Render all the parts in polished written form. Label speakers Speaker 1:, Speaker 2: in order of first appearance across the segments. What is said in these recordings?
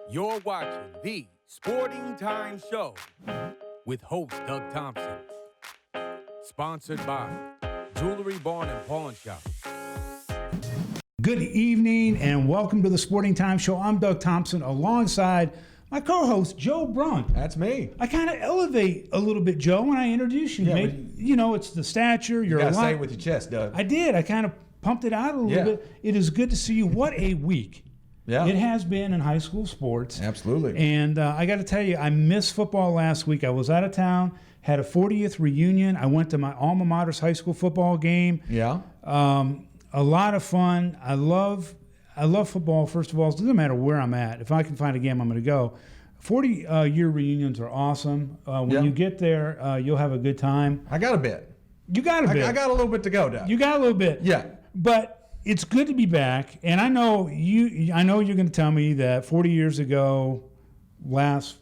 Speaker 1: You're watching the Sporting Time Show with host Doug Thompson. Sponsored by Jewelry Barn and Pawn Shop.
Speaker 2: Good evening and welcome to the Sporting Time Show. I'm Doug Thompson alongside my co-host, Joe Brunk.
Speaker 3: That's me.
Speaker 2: I kind of elevate a little bit, Joe, when I introduce you.
Speaker 3: Yeah,
Speaker 2: you know, it's the stature.
Speaker 3: You gotta say it with your chest, Doug.
Speaker 2: I did. I kind of pumped it out a little bit. It is good to see you. What a week.
Speaker 3: Yeah.
Speaker 2: It has been in high school sports.
Speaker 3: Absolutely.
Speaker 2: And I got to tell you, I missed football last week. I was out of town, had a 40th reunion. I went to my alma mater's high school football game.
Speaker 3: Yeah.
Speaker 2: A lot of fun. I love football, first of all. It doesn't matter where I'm at. If I can find a game, I'm going to go. 40-year reunions are awesome. When you get there, you'll have a good time.
Speaker 3: I got a bit.
Speaker 2: You got a bit.
Speaker 3: I got a little bit to go, Doug.
Speaker 2: You got a little bit.
Speaker 3: Yeah.
Speaker 2: But it's good to be back. And I know you're going to tell me that 40 years ago, last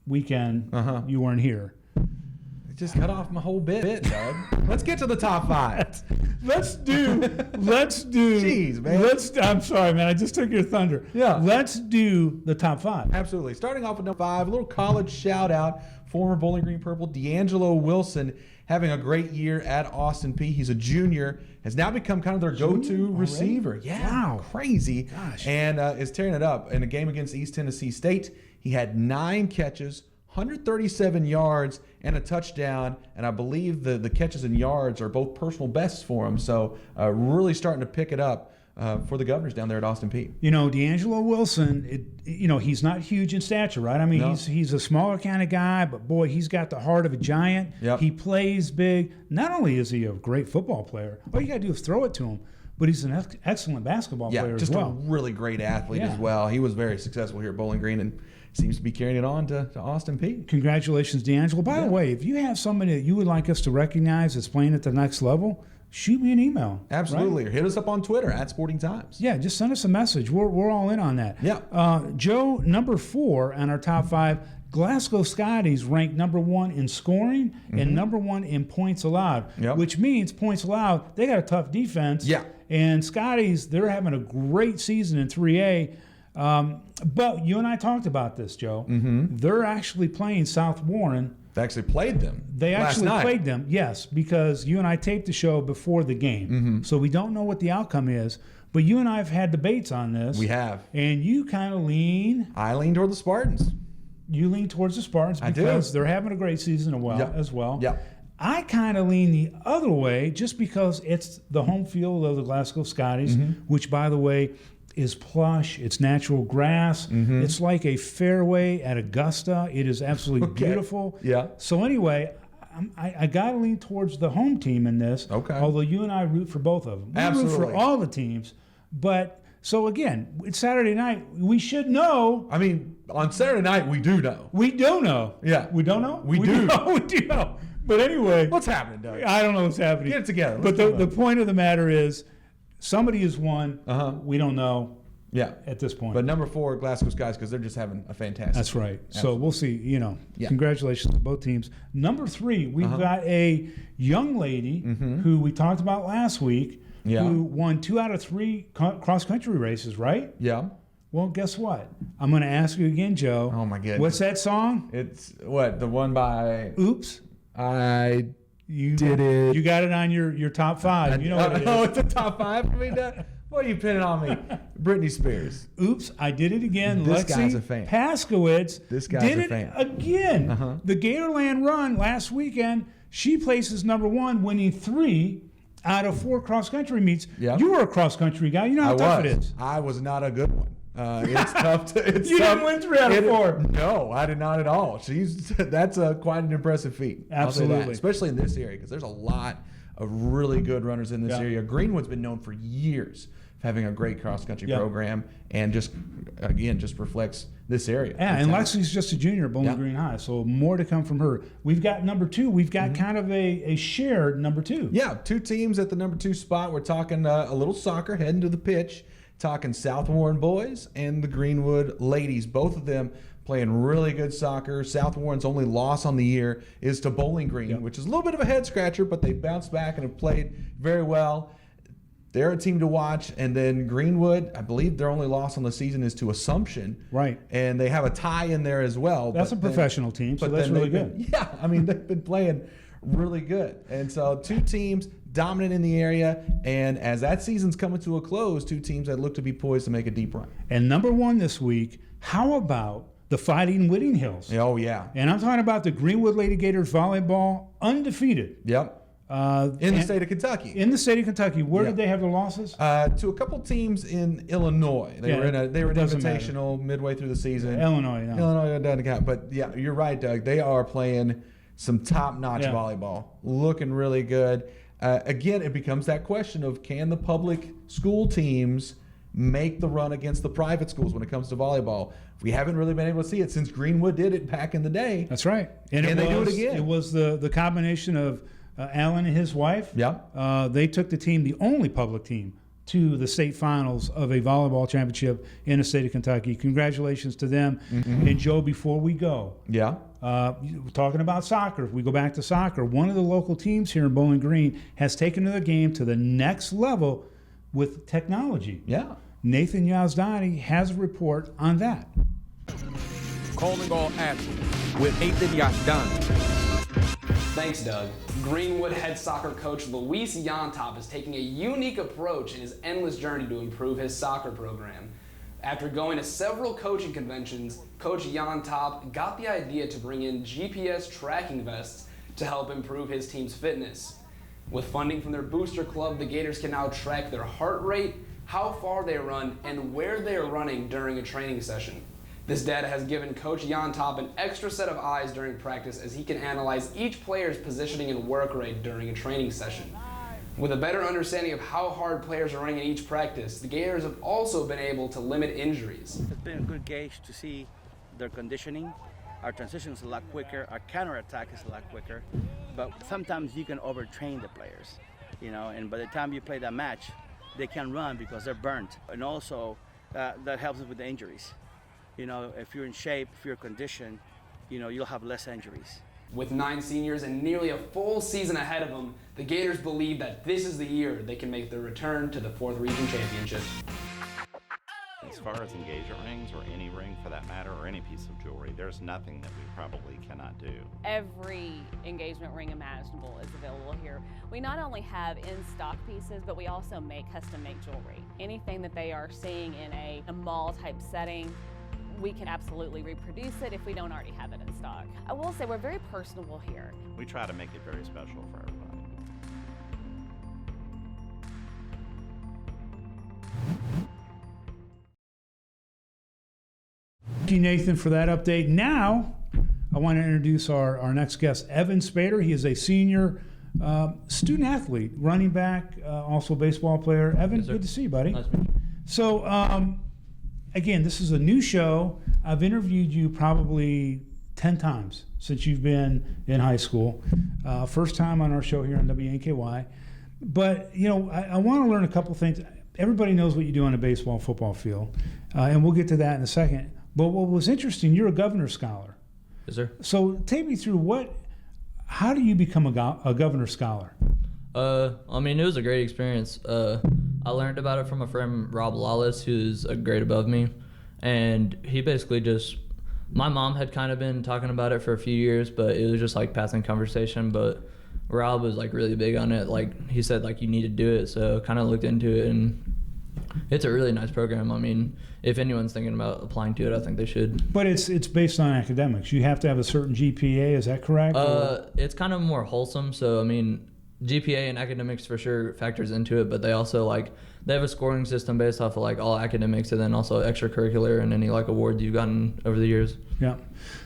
Speaker 2: weekend, you weren't here.
Speaker 3: It just cut off my whole bit, Doug. Let's get to the top five.
Speaker 2: Let's do.
Speaker 3: Jeez, man.
Speaker 2: I'm sorry, man. I just took your thunder.
Speaker 3: Yeah.
Speaker 2: Let's do the top five.
Speaker 3: Absolutely. Starting off with number 5, a little college shout out. Former Bowling Green Purple D'Angelo Wilson having a great year at Austin Peay. He's a junior, has now become kind of their go-to receiver. Yeah,
Speaker 2: wow.
Speaker 3: Crazy.
Speaker 2: Gosh.
Speaker 3: And is tearing it up. In a game against East Tennessee State, he had 9 catches, 137 yards, and a touchdown. And I believe the catches and yards are both personal bests for him. So really starting to pick it up for the Governors down there at Austin Peay.
Speaker 2: You know, D'Angelo Wilson, he's not huge in stature, right? I mean,
Speaker 3: No.
Speaker 2: he's a smaller kind of guy, but boy, he's got the heart of a giant.
Speaker 3: Yep.
Speaker 2: He plays big. Not only is he a great football player, all you got to do is throw it to him, but he's an excellent basketball player
Speaker 3: just
Speaker 2: as well.
Speaker 3: a really great athlete
Speaker 2: Yeah.
Speaker 3: as well. He was very successful here at Bowling Green and seems to be carrying it on to Austin Peay.
Speaker 2: Congratulations, D'Angelo. By the way, if you have somebody that you would like us to recognize that's playing at the next level, shoot me an email.
Speaker 3: Absolutely.
Speaker 2: Right?
Speaker 3: Or hit us up on Twitter at Sporting Times.
Speaker 2: Yeah, just send us a message. We're all in on that.
Speaker 3: Yeah.
Speaker 2: Joe, number 4 on our top 5, Glasgow Scotties ranked number 1 in scoring and number 1 in points allowed,
Speaker 3: Yep.
Speaker 2: which means points allowed, they got a tough defense.
Speaker 3: Yeah.
Speaker 2: And Scotties, they're having a great season in 3A. But you and I talked about this, Joe. They're actually playing South Warren.
Speaker 3: They actually played them.
Speaker 2: They
Speaker 3: last
Speaker 2: actually
Speaker 3: night.
Speaker 2: played them, yes, because you and I taped the show before the game. So we don't know what the outcome is. But you and I have had debates on this.
Speaker 3: We have.
Speaker 2: And you kind of
Speaker 3: I lean toward the Spartans.
Speaker 2: you lean towards the Spartans
Speaker 3: I do.
Speaker 2: because they're having a great season as well.
Speaker 3: Yeah.
Speaker 2: I kind of lean the other way just because it's the home field of the Glasgow Scotties, which, by the way, is plush. It's natural grass. It's like a fairway at Augusta. It is absolutely beautiful.
Speaker 3: Yeah.
Speaker 2: So anyway, I got to lean towards the home team in this.
Speaker 3: Okay.
Speaker 2: Although you and I root for both of them. We root
Speaker 3: Absolutely.
Speaker 2: for all the teams. But so again, it's Saturday night. We should know.
Speaker 3: I mean, on Saturday night, we do know.
Speaker 2: We do know.
Speaker 3: Yeah.
Speaker 2: We don't know?
Speaker 3: We do.
Speaker 2: We do know. But anyway.
Speaker 3: What's happening, Doug?
Speaker 2: I don't know what's happening.
Speaker 3: Get it together.
Speaker 2: But the point of the matter is, somebody has won. We don't know
Speaker 3: Yeah.
Speaker 2: at this point.
Speaker 3: But number 4, Glasgow Skies, because they're just having a fantastic
Speaker 2: That's right.
Speaker 3: Absolutely.
Speaker 2: So we'll see.
Speaker 3: Yeah.
Speaker 2: Congratulations to both teams. Number 3, we've got a young lady who we talked about last week who won 2 out of 3 cross-country races, right?
Speaker 3: Yeah.
Speaker 2: Well, guess what? I'm going to ask you again, Joe.
Speaker 3: Oh, my goodness.
Speaker 2: What's that song?
Speaker 3: It's what? The one by...
Speaker 2: Oops.
Speaker 3: You did it.
Speaker 2: You got it on your top 5. You know what it is.
Speaker 3: Oh, it's a top 5 for me, Doug? What are you pinning on me? Britney Spears.
Speaker 2: Oops, I did it again.
Speaker 3: This
Speaker 2: Lexi
Speaker 3: guy's a fan.
Speaker 2: Paskowitz
Speaker 3: This guy's
Speaker 2: did
Speaker 3: a
Speaker 2: it
Speaker 3: fan.
Speaker 2: again. The Gatorland run last weekend, she places number 1, winning 3 out of 4 cross-country meets.
Speaker 3: Yeah.
Speaker 2: You were a cross-country guy. You know how tough it is.
Speaker 3: I was not a good one. It's tough to. It's
Speaker 2: You
Speaker 3: tough.
Speaker 2: didn't win 3 out of 4.
Speaker 3: No, I did not at all. That's quite an impressive feat. I'll say that.
Speaker 2: Absolutely.
Speaker 3: Especially in this area, because there's a lot of really good runners in this
Speaker 2: Yeah.
Speaker 3: area. Greenwood's been known for years of having a great cross-country
Speaker 2: Yeah.
Speaker 3: program, and just reflects this area.
Speaker 2: Yeah,
Speaker 3: It's
Speaker 2: and
Speaker 3: talent.
Speaker 2: Lexi's just a junior at Bowling
Speaker 3: Yeah.
Speaker 2: Green High, so more to come from her. We've got number 2. We've got kind of a shared number 2.
Speaker 3: Yeah, 2 teams at the number 2 spot. We're talking a little soccer heading to the pitch. Talking South Warren boys and the Greenwood ladies. Both of them playing really good soccer. South Warren's only loss on the year is to Bowling Green, which is a little bit of a head scratcher, but they bounced back and have played very well. they're a team to watch. And then Greenwood, I believe their only loss on the season is to Assumption.
Speaker 2: Right.
Speaker 3: And they have a tie in there as well.
Speaker 2: That's a professional team, so that's really good.
Speaker 3: Yeah, I mean, they've been playing really good. And so 2 teams dominant in the area. And as that season's coming to a close, 2 teams that look to be poised to make a deep run.
Speaker 2: And number 1 this week, how about the Fighting Whitting Hills?
Speaker 3: Oh, yeah.
Speaker 2: And I'm talking about the Greenwood Lady Gators volleyball, undefeated.
Speaker 3: Yep. In the state of Kentucky.
Speaker 2: In the state of Kentucky. Where did they have their losses?
Speaker 3: To a couple teams in Illinois. They were an invitational midway through the season.
Speaker 2: Illinois, no.
Speaker 3: Illinois doesn't count. But yeah, you're right, Doug. They are playing some top-notch volleyball. Looking really good. Again, it becomes that question of, can the public school teams make the run against the private schools when it comes to volleyball? We haven't really been able to see it since Greenwood did it back in the day.
Speaker 2: That's right. And
Speaker 3: they do it again.
Speaker 2: It was the combination of Alan and his wife.
Speaker 3: Yeah.
Speaker 2: They took the team, the only public team, to the state finals of a volleyball championship in the state of Kentucky. Congratulations to them. Mm-hmm. And Joe, before we go, talking about soccer, if we go back to soccer, one of the local teams here in Bowling Green has taken their game to the next level with technology.
Speaker 3: Yeah.
Speaker 2: Nathan Yazdani has a report on that.
Speaker 1: Calling all athletes with Nathan Yazdani.
Speaker 4: Thanks, Doug. Greenwood head soccer coach Luis Yontop is taking a unique approach in his endless journey to improve his soccer program. After going to several coaching conventions, Coach Yontop got the idea to bring in GPS tracking vests to help improve his team's fitness. With funding from their booster club, the Gators can now track their heart rate, how far they run, and where they are running during a training session. This data has given Coach Yontop an extra set of eyes during practice, as he can analyze each player's positioning and work rate during a training session. With a better understanding of how hard players are running in each practice, the Gators have also been able to limit injuries.
Speaker 5: It's been a good gauge to see their conditioning. Our transition is a lot quicker, our counterattack is a lot quicker, but sometimes you can overtrain the players, and by the time you play that match, they can't run because they're burnt. And also, that helps us with the injuries. If you're in shape, if you're conditioned, you'll have less injuries.
Speaker 4: With 9 seniors and nearly a full season ahead of them, the Gators believe that this is the year they can make their return to the 4th Region Championship.
Speaker 6: As far as engagement rings, or any ring for that matter, or any piece of jewelry, there's nothing that we probably cannot do.
Speaker 7: Every engagement ring imaginable is available here. We not only have in-stock pieces, but we also make custom-made jewelry. Anything that they are seeing in a mall-type setting, we can absolutely reproduce it if we don't already have it in stock. I will say we're very personable here.
Speaker 6: We try to make it very special for everybody.
Speaker 2: Thank you, Nathan, for that update. Now, I want to introduce our next guest, Evan Spader. He is a senior student athlete, running back, also baseball player. Evan, yes, good to see you, buddy.
Speaker 8: Nice to meet you.
Speaker 2: So, again, this is a new show. I've interviewed you probably 10 times since you've been in high school. First time on our show here on WNKY. But, I want to learn a couple things. Everybody knows what you do on a baseball, football field, and we'll get to that in a second. But what was interesting, you're a Governor's Scholar.
Speaker 8: Yes, sir.
Speaker 2: So take me through how do you become a Governor's Scholar?
Speaker 8: It was a great experience. I learned about it from a friend, Rob Lawless, who's a grade above me. And he basically my mom had kind of been talking about it for a few years, but it was just like passing conversation. But Rob was like really big on it. Like he said, like you need to do it. So kind of looked into it, and it's a really nice program. If anyone's thinking about applying to it, I think they should.
Speaker 2: But it's based on academics. You have to have a certain GPA, is that correct?
Speaker 8: It's kind of more wholesome. So, GPA and academics for sure factors into it, but they also they have a scoring system based off of all academics, and then also extracurricular and any awards you've gotten over the years.
Speaker 2: Yeah.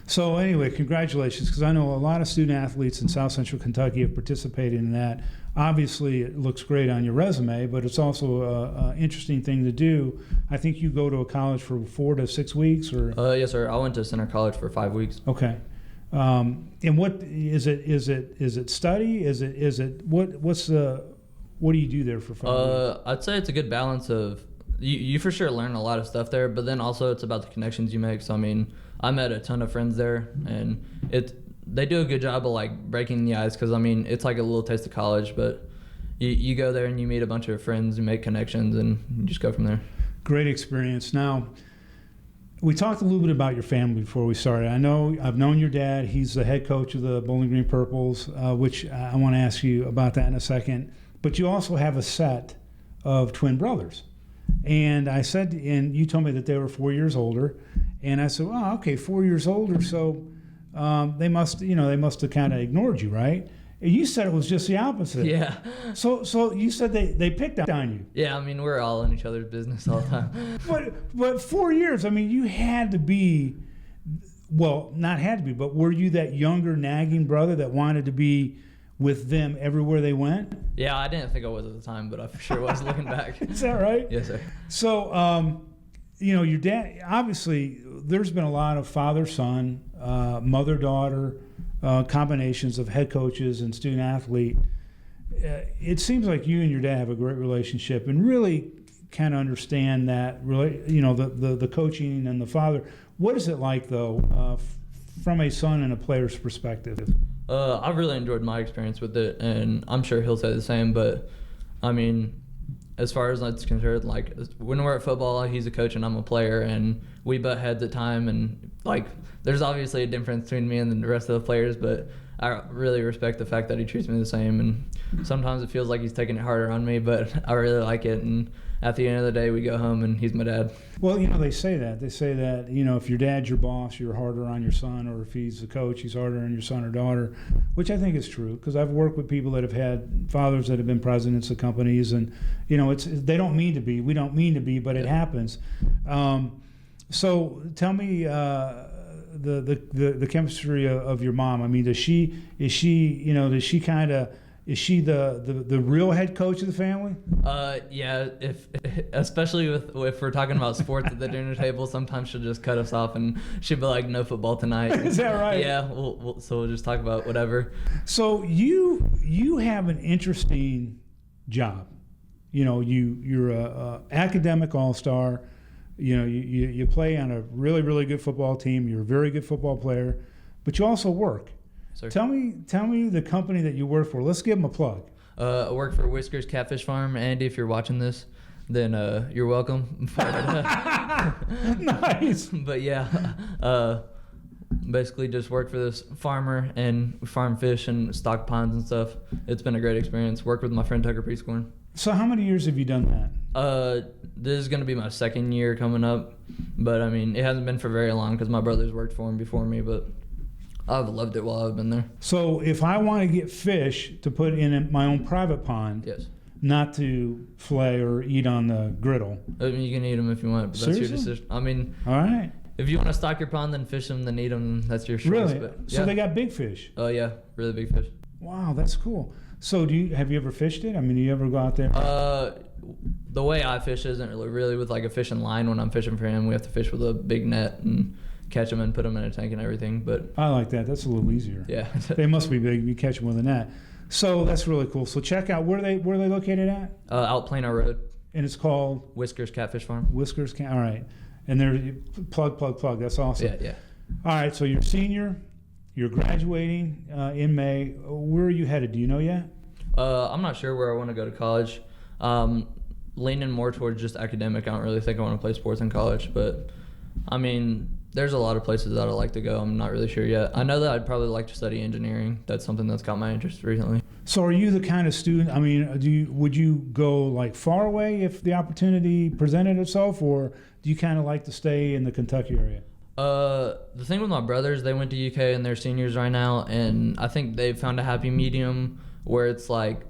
Speaker 2: So anyway, congratulations, because I know a lot of student athletes in South Central Kentucky have participated in that. Obviously, it looks great on your resume, but it's also an interesting thing to do. I think you go to a college for 4 to 6 weeks, or?
Speaker 8: Yes, sir. I went to Center College for 5 weeks.
Speaker 2: Okay. And what is it? Is it study? What do you do there for 5 weeks?
Speaker 8: I'd say it's a good balance of you for sure learn a lot of stuff there, but then also it's about the connections you make. So I met a ton of friends there, and they do a good job of breaking the ice, because it's like a little taste of college, but you go there and you meet a bunch of friends, you make connections, and you just go from there.
Speaker 2: Great experience. Now, we talked a little bit about your family before we started. I know I've known your dad. He's the head coach of the Bowling Green Purples, which I want to ask you about that in a second. But you also have a set of twin brothers. And I said, and you told me that they were 4 years older. And I said, oh, okay, 4 years older. So they must have kind of ignored you, right? And you said it was just the opposite.
Speaker 8: Yeah.
Speaker 2: So you said they picked on you.
Speaker 8: Yeah, I mean, we're all in each other's business all the time.
Speaker 2: But 4 years, I mean, you had to be, well, not had to be, but were you that younger nagging brother that wanted to be with them everywhere they went?
Speaker 8: Yeah, I didn't think I was at the time, but I for sure was looking back.
Speaker 2: Is that right?
Speaker 8: Yes, sir.
Speaker 2: So, your dad, obviously, there's been a lot of father-son, mother-daughter combinations of head coaches and student-athlete. It seems like you and your dad have a great relationship and really kind of understand that, the coaching and the father. What is it like, though, from a son and a player's perspective?
Speaker 8: I've really enjoyed my experience with it, and I'm sure he'll say the same. But I mean, as far as that's concerned, like when we're at football, he's a coach and I'm a player, and we butt heads at time. And like, there's obviously a difference between me and the rest of the players, but I really respect the fact that he treats me the same. And sometimes it feels like he's taking it harder on me, but I really like it. And at the end of the day, we go home and he's my dad.
Speaker 2: Well, they say that. They say that, if your dad's your boss, you're harder on your son, or if he's the coach, he's harder on your son or daughter, which I think is true, because I've worked with people that have had fathers that have been presidents of companies, and, they don't mean to be. We don't mean to be, but it happens. So tell me the chemistry of your mom. I mean, is she the real head coach of the family?
Speaker 8: Yeah, especially if we're talking about sports at the dinner table, sometimes she'll just cut us off and she'll be like, no football tonight.
Speaker 2: Is that right?
Speaker 8: Yeah, so we'll just talk about whatever.
Speaker 2: So you have an interesting job. You're a academic all-star. You play on a really, really good football team. You're a very good football player, but you also work.
Speaker 8: Sir.
Speaker 2: Tell me the company that you work for. Let's give them a plug.
Speaker 8: I work for Whiskers Catfish Farm. Andy, if you're watching this, then you're welcome.
Speaker 2: Nice.
Speaker 8: But yeah, basically just work for this farmer and we farm fish and stock ponds and stuff. It's been a great experience. Work with my friend Tucker Preschooler.
Speaker 2: So how many years have you done that?
Speaker 8: This is going to be my second year coming up, but I mean, it hasn't been for very long because my brothers worked for him before me, but I've loved it while I've been there.
Speaker 2: So if I want to get fish to put in my own private pond,
Speaker 8: yes,
Speaker 2: not to fillet or eat on the griddle.
Speaker 8: I mean, you can eat them if you want, but that's your decision. I mean,
Speaker 2: all right.
Speaker 8: If you want to stock your pond, then fish them, then eat them. That's your choice.
Speaker 2: Really?
Speaker 8: But,
Speaker 2: yeah. So they got big fish?
Speaker 8: Oh, yeah. Really big fish.
Speaker 2: Wow, that's cool. So have you ever fished it? I mean, do you ever go out there?
Speaker 8: The way I fish isn't really with like a fishing line. When I'm fishing for him, we have to fish with a big net and catch them and put them in a tank and everything. But
Speaker 2: I like that. That's a little easier.
Speaker 8: Yeah.
Speaker 2: They must be big. You catch them with a net. So that's really cool. So check out where are they located at?
Speaker 8: Out Plano Road.
Speaker 2: And it's called
Speaker 8: Whiskers Catfish Farm.
Speaker 2: Whiskers all right. And they're plug. That's awesome.
Speaker 8: Yeah.
Speaker 2: All right. So you're senior. You're graduating in May. Where are you headed? Do you know yet?
Speaker 8: I'm not sure where I want to go to college. Leaning more towards just academic. I don't really think I want to play sports in college, but I mean, there's a lot of places that I'd like to go. I'm not really sure yet. I know that I'd probably like to study engineering. That's something that's got my interest recently.
Speaker 2: So are you the kind of student, I mean, would you go like far away if the opportunity presented itself, or do you kind of like to stay in the Kentucky area?
Speaker 8: The thing with my brothers, they went to UK and they're seniors right now, and I think they've found a happy medium where it's like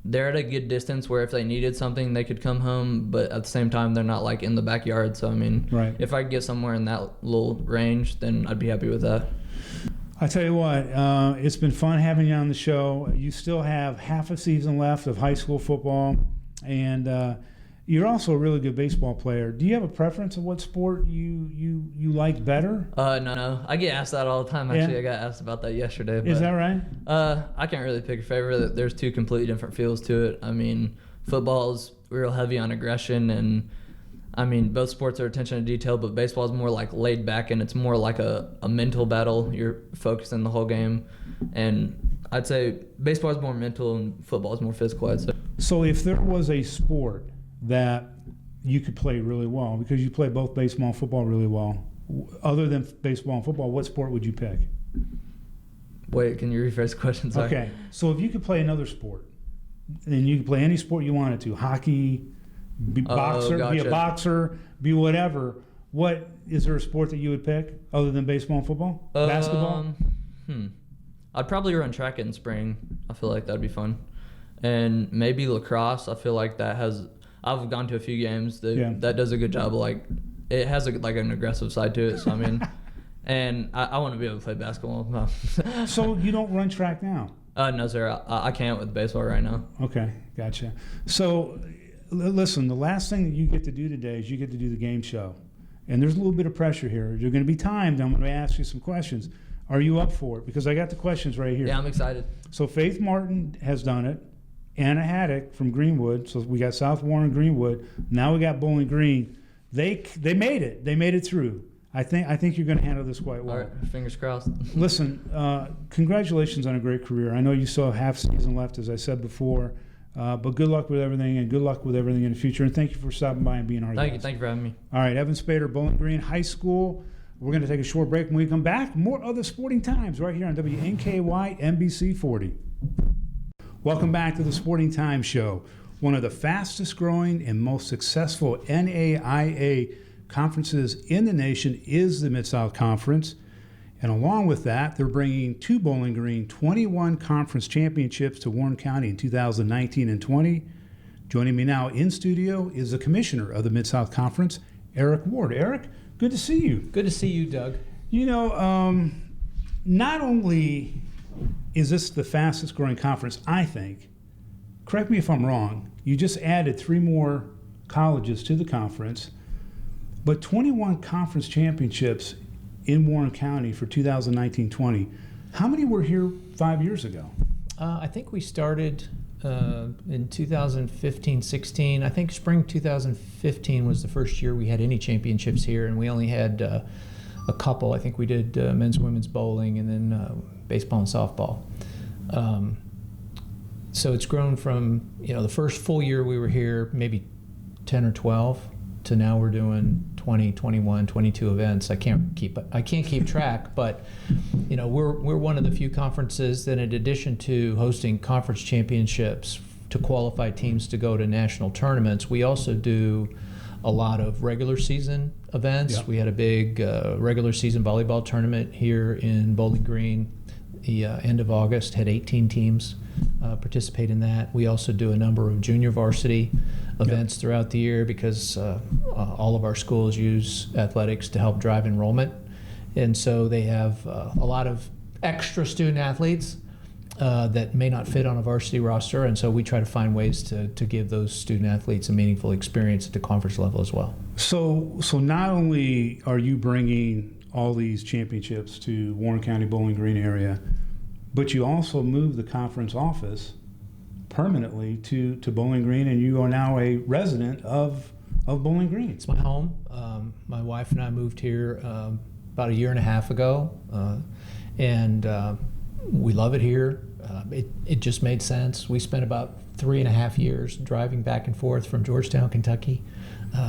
Speaker 8: they're at a good distance where if they needed something, they could come home, but at the same time, they're not like in the backyard. So, I mean,
Speaker 2: right.
Speaker 8: If I could get somewhere in that little range, then I'd be happy with that.
Speaker 2: I tell you what, it's been fun having you on the show. You still have half a season left of high school football, and you're also a really good baseball player. Do you have a preference of what sport you like better?
Speaker 8: No. I get asked that all the time. Actually, yeah. I got asked about that yesterday. But,
Speaker 2: is that right?
Speaker 8: I can't really pick a favorite. There's two completely different feels to it. I mean, football's real heavy on aggression, and I mean, both sports are attention to detail, but baseball is more like laid back, and it's more like a mental battle. You're focusing the whole game, and I'd say baseball is more mental and football is more physical, I'd say.
Speaker 2: So if there was a sport that you could play really well, because you play both baseball and football really well, other than baseball and football, what sport would you pick?
Speaker 8: Wait, can you rephrase the question? Sorry.
Speaker 2: Okay, so if you could play another sport, and you could play any sport you wanted to, hockey, be a
Speaker 8: Gotcha.
Speaker 2: boxer, be whatever, what is there a sport that you would pick other than baseball and football? Basketball?
Speaker 8: I'd probably run track in spring. I feel like that'd be fun. And maybe lacrosse. I feel like that has, I've gone to a few games that does a good job of like, it has like an aggressive side to it. So I mean, and I want to be able to play basketball.
Speaker 2: So you don't run track now?
Speaker 8: No, sir. I can't with baseball right now.
Speaker 2: Okay, gotcha. So listen, the last thing that you get to do today is you get to do the game show. And there's a little bit of pressure here. You're going to be timed. I'm going to ask you some questions. Are you up for it? Because I got the questions right here.
Speaker 8: Yeah, I'm excited.
Speaker 2: So Faith Martin has done it. Anna Haddock from Greenwood. So we got South Warren, Greenwood. Now we got Bowling Green. They made it. They made it through. I think you're going to handle this quite well.
Speaker 8: All right, fingers crossed.
Speaker 2: Listen, congratulations on a great career. I know you still have half season left, as I said before. But good luck with everything, and good luck with everything in the future. And thank you for stopping by and being our guest.
Speaker 8: Thank you for having me.
Speaker 2: All right, Evan Spader, Bowling Green High School. We're going to take a short break. When we come back, more other sporting times right here on WNKY NBC 40. Welcome back to the Sporting Times Show. One of the fastest growing and most successful NAIA conferences in the nation is the Mid-South Conference. And along with that, they're bringing to Bowling Green 21 conference championships to Warren County in 2019 and 20. Joining me now in studio is the commissioner of the Mid-South Conference, Eric Ward. Eric, good to see you.
Speaker 9: Good to see you, Doug.
Speaker 2: You know, not only is this the fastest growing conference, I think, correct me if I'm wrong, you just added 3 more colleges to the conference, but 21 conference championships in Warren County for 2019-20. How many were here 5 years ago?
Speaker 9: I think we started in 2015-16. I think spring 2015 was the first year we had any championships here, and we only had a couple. I think we did men's and women's bowling, and then baseball and softball. So it's grown from, the first full year we were here, maybe 10 or 12, to now we're doing 20, 21, 22 events. I can't keep track, but we're one of the few conferences that, in addition to hosting conference championships to qualify teams to go to national tournaments, we also do a lot of regular season events. Yep. We had a big regular season volleyball tournament here in Bowling Green the end of August, had 18 teams participate in that. We also do a number of junior varsity events throughout the year because all of our schools use athletics to help drive enrollment. And so they have a lot of extra student athletes that may not fit on a varsity roster. And so we try to find ways to give those student athletes a meaningful experience at the conference level as well.
Speaker 2: So not only are you bringing all these championships to Warren County Bowling Green area, but you also moved the conference office permanently to Bowling Green, and you are now a resident of Bowling Green.
Speaker 9: It's my home. My wife and I moved here about 1.5 years ago, and we love it here. It just made sense. We spent about 3.5 years driving back and forth from Georgetown, Kentucky,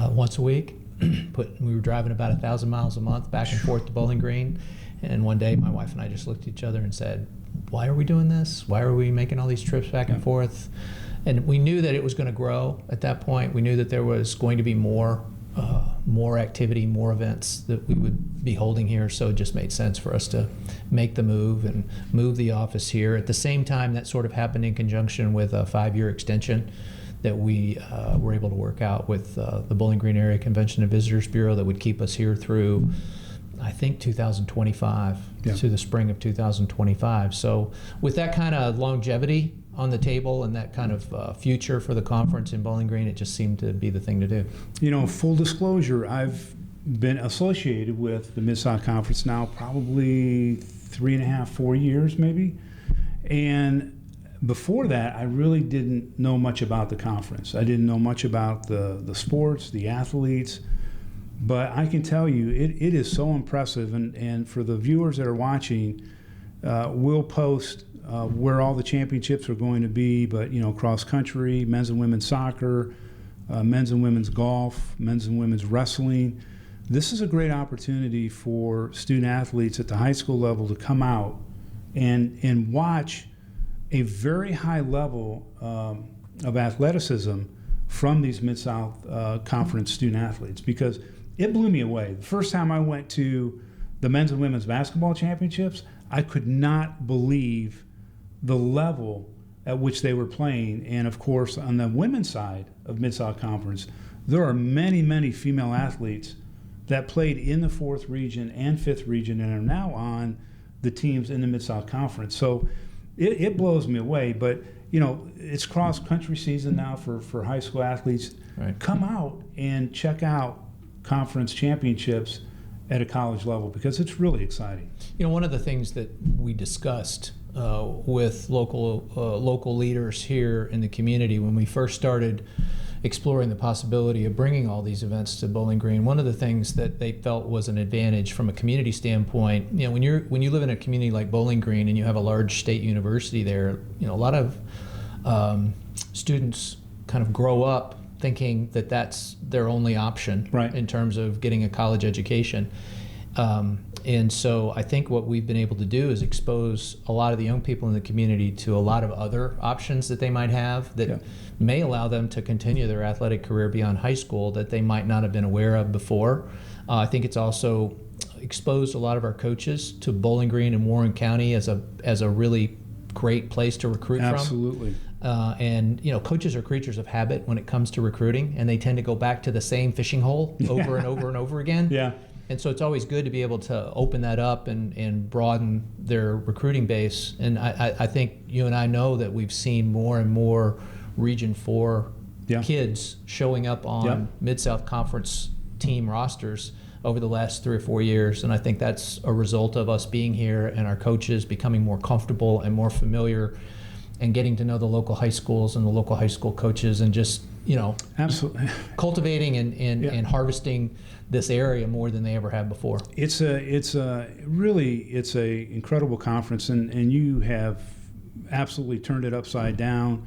Speaker 9: once a week. We were driving about 1,000 miles a month back and forth to Bowling Green, and one day my wife and I just looked at each other and said, why are we doing this? Why are we making all these trips back and forth? And we knew that it was going to grow at that point. We knew that there was going to be more activity, more events that we would be holding here, so it just made sense for us to make the move and move the office here. At the same time, that sort of happened in conjunction with a 5-year extension that we were able to work out with the Bowling Green Area Convention and Visitors Bureau that would keep us here through, I think, 2025, to the spring of 2025. So with that kind of longevity on the table and that kind of future for the conference in Bowling Green, it just seemed to be the thing to do.
Speaker 2: Full disclosure, I've been associated with the Mid-South Conference now probably 3.5, 4 years maybe. And before that, I really didn't know much about the conference. I didn't know much about the sports, the athletes. But I can tell you, it is so impressive. And for the viewers that are watching, we'll post where all the championships are going to be, but cross country, men's and women's soccer, men's and women's golf, men's and women's wrestling. This is a great opportunity for student athletes at the high school level to come out and watch a very high level of athleticism from these Mid-South Conference student athletes, because it blew me away. The first time I went to the men's and women's basketball championships, I could not believe the level at which they were playing. And of course, on the women's side of Mid-South Conference, there are many, many female athletes that played in the 4th region and 5th region and are now on the teams in the Mid-South Conference. So it blows me away. But, it's cross-country season now for high school athletes.
Speaker 9: Right.
Speaker 2: Come out and check out conference championships at a college level, because it's really exciting.
Speaker 9: One of the things that we discussed with local leaders here in the community when we first started exploring the possibility of bringing all these events to Bowling Green, one of the things that they felt was an advantage from a community standpoint, when you live in a community like Bowling Green and you have a large state university there, a lot of students kind of grow up thinking that that's their only option,
Speaker 2: right,
Speaker 9: in terms of getting a college education. And so I think what we've been able to do is expose a lot of the young people in the community to a lot of other options that they might have that may allow them to continue their athletic career beyond high school that they might not have been aware of before. I think it's also exposed a lot of our coaches to Bowling Green and Warren County as a really great place to recruit from.
Speaker 2: Absolutely.
Speaker 9: And coaches are creatures of habit when it comes to recruiting, and they tend to go back to the same fishing hole over and over and over again.
Speaker 2: Yeah.
Speaker 9: And so it's always good to be able to open that up and broaden their recruiting base. And I think you and I know that we've seen more and more Region 4 kids showing up on Mid-South Conference team rosters over the last 3 or 4 years. And I think that's a result of us being here and our coaches becoming more comfortable and more familiar and getting to know the local high schools and the local high school coaches, and just
Speaker 2: absolutely
Speaker 9: cultivating and harvesting this area more than they ever have before.
Speaker 2: It's a incredible conference, and you have absolutely turned it upside down.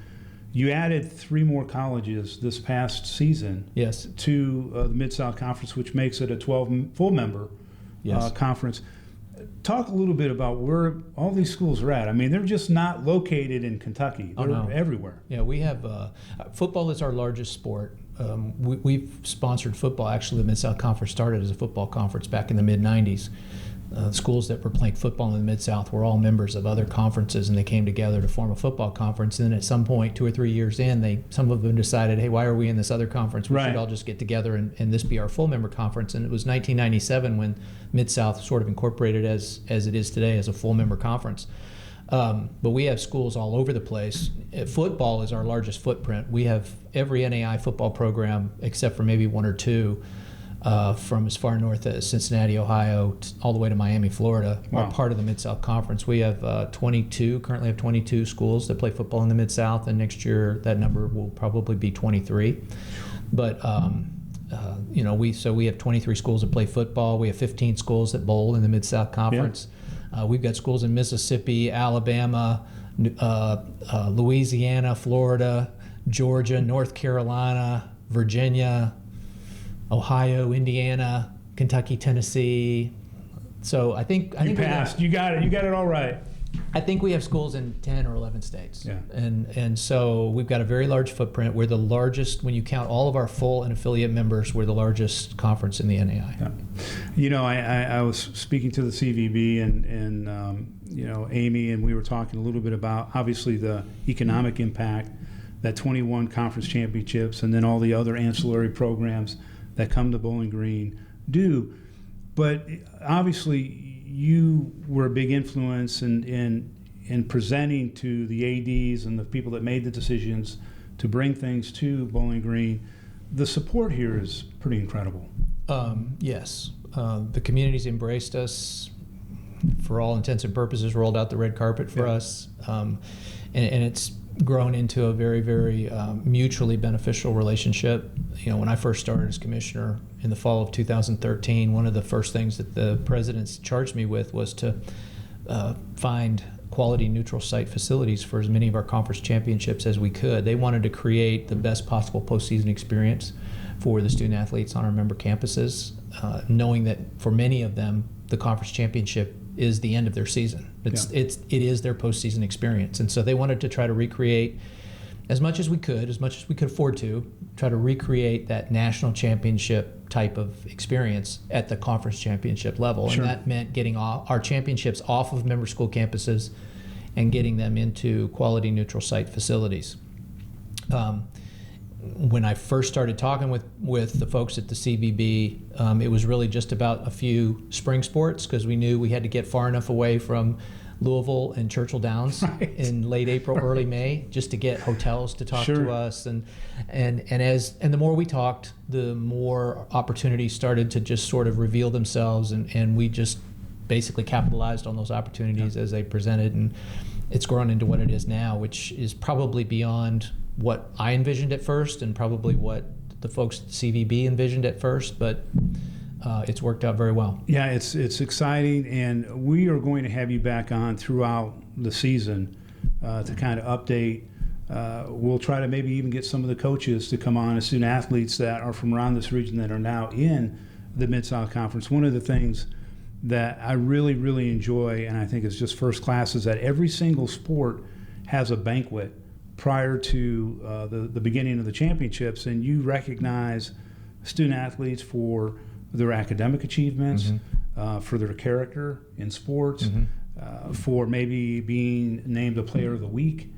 Speaker 2: You added 3 more colleges this past season.
Speaker 9: Yes.
Speaker 2: To the Mid-South Conference, which makes it a 12 full member conference. Talk a little bit about where all these schools are at. I mean, they're just not located in Kentucky. They're everywhere.
Speaker 9: Yeah, we have football is our largest sport. We've sponsored football. Actually, the Mid-South Conference started as a football conference back in the mid-'90s. Schools that were playing football in the Mid-South were all members of other conferences, and they came together to form a football conference. And then at some point, 2 or 3 years in, some of them decided, hey, why are we in this other conference? We should all just get together and this be our full member conference. And it was 1997 when Mid-South sort of incorporated as it is today as a full member conference. But we have schools all over the place. Football is our largest footprint. We have every NAI football program except for maybe 1 or 2 from as far north as Cincinnati, Ohio, all the way to Miami, Florida, are part of the Mid-South Conference. We have currently have 22 schools that play football in the Mid-South, and next year that number will probably be 23. But we have 23 schools that play football. We have 15 schools that bowl in the Mid-South Conference. We've got schools in Mississippi, Alabama, Louisiana, Florida, Georgia, North Carolina, Virginia, Ohio, Indiana, Kentucky, Tennessee. So I think
Speaker 2: you passed. You got it. You got it all right.
Speaker 9: I think we have schools in 10 or 11 states.
Speaker 2: Yeah.
Speaker 9: And so we've got a very large footprint. We're the largest, when you count all of our full and affiliate members, we're the largest conference in the NAI.
Speaker 2: Yeah. I was speaking to the CVB and Amy, and we were talking a little bit about obviously the economic impact that 21 conference championships and then all the other ancillary programs that come to Bowling Green do. But obviously you were a big influence in presenting to the ADs and the people that made the decisions to bring things to Bowling Green. The support here is pretty incredible.
Speaker 9: Yes. The community's embraced us, for all intents and purposes, rolled out the red carpet for us. And it's grown into a very, very mutually beneficial relationship. When I first started as commissioner in the fall of 2013, one of the first things that the presidents charged me with was to find quality neutral site facilities for as many of our conference championships as we could. They wanted to create the best possible postseason experience for the student athletes on our member campuses, knowing that for many of them, the conference championship is the end of their season. It is their postseason experience. And so they wanted to try to recreate as much as we could afford to, try to recreate that national championship type of experience at the conference championship level.
Speaker 2: Sure.
Speaker 9: And that meant getting our championships off of member school campuses and getting them into quality neutral site facilities. When I first started talking with the folks at the CVB, it was really just about a few spring sports, because we knew we had to get far enough away from Louisville and Churchill Downs in late April, early May, just to get hotels to talk to us. And the more we talked, the more opportunities started to just sort of reveal themselves, and we just basically capitalized on those opportunities as they presented, and it's grown into what it is now, which is probably beyond what I envisioned at first, and probably what the folks at the CVB envisioned at first, but it's worked out very well.
Speaker 2: Yeah, it's exciting, and we are going to have you back on throughout the season to kind of update. We'll try to maybe even get some of the coaches to come on as student athletes that are from around this region that are now in the Mid-South Conference. One of the things that I really, really enjoy, and I think is just first class, is that every single sport has a banquet prior to the beginning of the championships, and you recognize student athletes for their academic achievements, for their character in sports, for maybe being named a player of the week.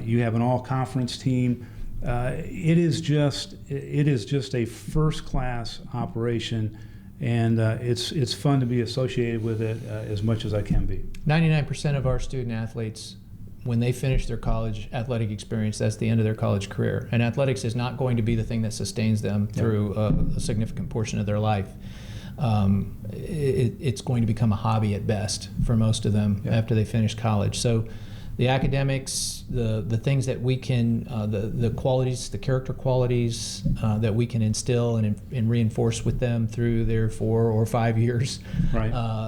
Speaker 2: You have an all-conference team. It is just a first-class operation, and it's fun to be associated with it as much as I can be.
Speaker 9: 99% of our student athletes, when they finish their college athletic experience, that's the end of their college career. And athletics is not going to be the thing that sustains them through a significant portion of their life. It's going to become a hobby at best for most of them after they finish college. So the academics, the things that we can, the qualities, the character qualities that we can instill and reinforce with them through their 4 or 5 years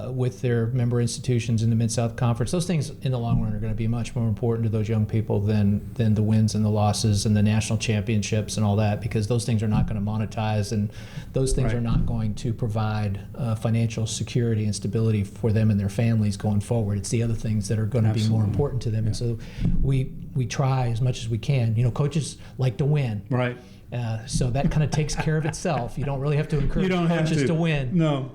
Speaker 9: with their member institutions in the Mid-South Conference, those things in the long run are going to be much more important to those young people than the wins and the losses and the national championships and all that, because those things are not going to monetize, and those things are not going to provide financial security and stability for them and their families going forward. It's the other things that are going to be more important to them. And so we try as much as we can. You know, coaches like to win.
Speaker 2: Right.
Speaker 9: So that kind of takes care of itself. You don't really have to encourage coaches to win.
Speaker 2: No.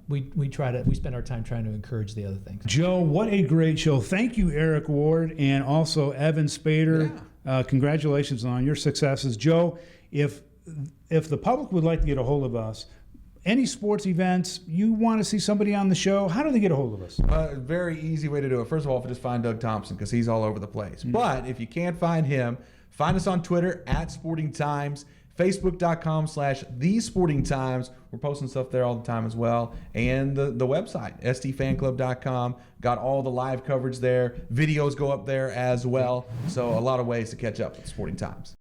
Speaker 9: We spend our time trying to encourage the other things.
Speaker 2: Joe, what a great show. Thank you, Eric Ward, and also Evan Spader. Congratulations on your successes. Joe, if the public would like to get a hold of us, any sports events, you want to see somebody on the show, how do they get a hold of us?
Speaker 3: Very easy way to do it. First of all, just find Doug Thompson, because he's all over the place. But if you can't find him, find us on Twitter @SportingTimes, Facebook.com/TheSportingTimes. We're posting stuff there all the time as well. And the website, stfanclub.com. Got all the live coverage there. Videos go up there as well. So a lot of ways to catch up with Sporting Times.